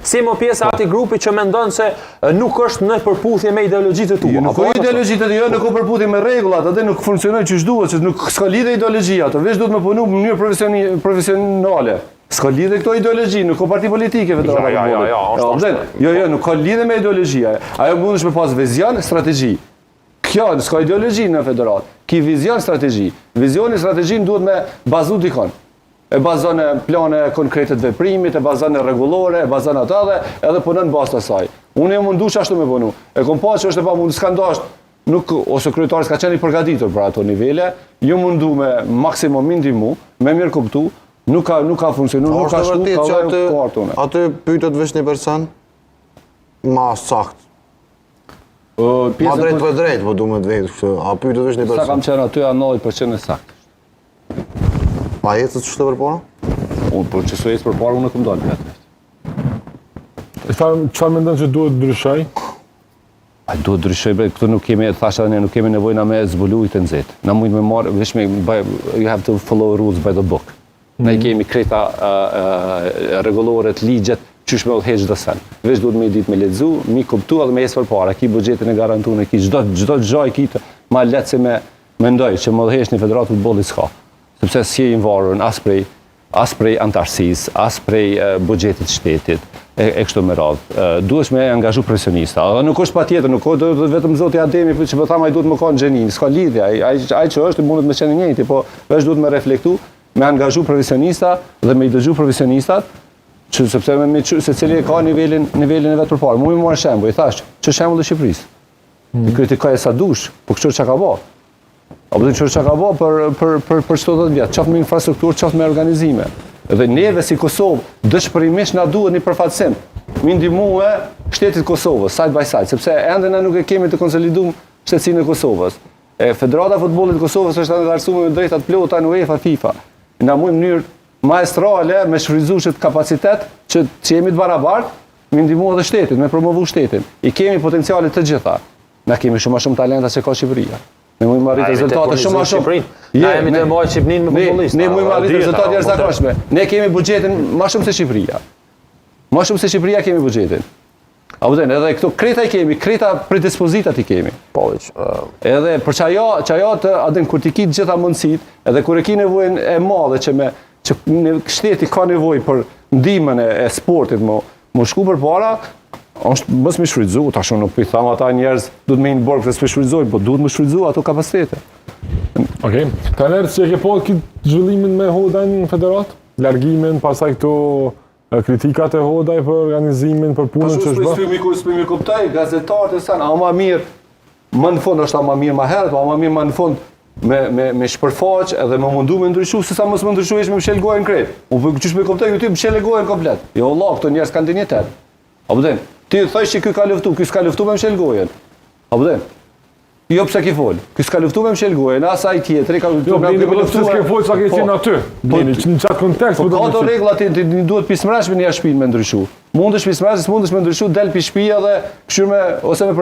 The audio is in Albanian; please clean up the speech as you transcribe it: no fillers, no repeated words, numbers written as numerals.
Si mo pjesë ati grupi që mendon se nuk është në përputhje me ideologjitë të tua. Nuk ka ideologjitë të nuk ka përputhje me rregullat, atë nuk funksionojnë ç'është duhet, se nuk s'ka lidhje ideologjia, ato veç duhet me punu në mënyrë profesionale. S'ka lidhje këto ideologji, nuk ka parti politike vetë. Jo, nuk ka lidhje me ideologjia. Ajo mundesh me pas vizion, strategji. Kjo s'ka ideologji në federat. Ki vizion, strategji. Vizioni, strategjin duhet me bazu dikon. E bazon e plane konkrete të veprimit, e bazon e rregullore, e bazon ata dhe edhe punon bazë të saj. Unë e mundu që ashtu me punu. E kom pa që është e pa mundu, s'ka ndasht, ose kryetari s'ka qenë i përgatitur për ato nivele, ju mundu me maksimum mindimu, me mirë kuptu, nuk ka funksionu, nuk ka shku, ka dhe kuartune. Aty pyetët veç një person, ma sakt. Ma drejt për drejt, po du me të vetë, a pyetët veç një person. Sa kam qenë aty, a 90% e sakt. Ma jetës që të përpara? Unë, për që su jetës përpara, unë e këmë dalë vetë. Çfarë mendon që duhet ndryshoj? Duhet ndryshoj, këtu nuk kemi, thasha ne, nuk kemi nevojë me zbulu i të nxehtë. Na mund me marr, veç me, you have to follow rules by the book. Ne kemi kreta rregullore të ligjet, qysh me udhëheq çdo sen. Veç duhet me ditë me lexu, me kuptu edhe me ecë përpara. Ki buxhetin e garantuar, ki çdo gjë ki ma lehtë se me mendoj që më udhëheq në Federatë Futbollit s'ka. Sepse si e invarur as prej antarësisë, as prej buxhetit shtetit, e kështu me radhë. Duhesh me angazhu profesionista. Edhe nuk është patjetër, nuk është vetëm zoti Ademi që po tham ai duhet më kanë xhenin, s'ka lidhje. Ai që është mundet me qenë njëjti, po veç duhet me reflektu, me angazhu profesionista dhe me i dëgju profesionistat, që sepse se cili ka nivelin e vet përpara. Mu më marr shembull, i thash, që shembull e Shqipërisë. I kritikoj sa dush, po kështu çka ka bë. Apo dhe që ka bë për çdo 10 vjet, qoftë me infrastrukturë, qoftë me organizime. Dhe neve si Kosovë dëshpërimisht na duhet një përfaqësim. Mi ndihmue shtetit Kosovës side by side, sepse ende na nuk e kemi të konsoliduar shtetësinë e Kosovës. Federata e Futbollit të Kosovës është anëtarësuar me drejtat plota në UEFA, FIFA. Na mund në mënyrë maestrale me shfrytzuar kapacitet që jemi të barabartë, mi ndihmue edhe shtetit, me promovu shtetin. I kemi potenciale të gjitha. Na kemi shumë talenta se ka Shqipëria. Ne mund marrë rezultate shumë më shumë. Na jemi të mbajtur Shqipërinë me futbollistë. Ne mund marrë rezultate jashtëzakonshme. Ne kemi buxhetin më shumë se Shqipëria. Më shumë se Shqipëria kemi buxhetin. Apo dhe edhe këto kreta i kemi, kreta predispozitat i kemi. Po, edhe për çajo të adin kur ti ki të gjitha mundësit, edhe kur e ki nevojën e madhe që shteti ka nevojë për ndihmën e sportit më shku përpara, është mos më shfrytzu, tash unë nuk i tham ata njerëz duhet me në borg se s'pe shfrytëzojnë, po duhet më shfrytëzu ato kapacitete. Okej. Tanë që ke po këtë zhvillimin me Hodajn në federat, largimin, pastaj këto kritikat e Hodaj për organizimin, për punën që është bërë. S'pimi kuptoj, gazetarët e san, a më mirë, më në fund është a më mirë më herët, po a më mirë më në fund me shpërfaq edhe më mundu me ndryshu, se sa mos më ndryshu ishme më shelgojnë krejt. Unë që shpe kuptoj, ju ty më shelgojnë komplet. Jo, Allah, këto njerëz kanë dinjitet. Apo dhe, ti thësh që ky ka luftu, ky s'ka luftu me mshelgojen. Apo dhe, jo pse ki fol, ky s'ka luftu me mshelgojen, as ai tjetri ka luftu me luftu. S'ke fol sa ke qenë aty. Në çfarë kontekst po do të rregulla ti duhet pismrashme në jashtë shtëpinë me ndryshu. Mundesh pismrash, mundesh me ndryshu, del pi shtëpia dhe kështu me ose me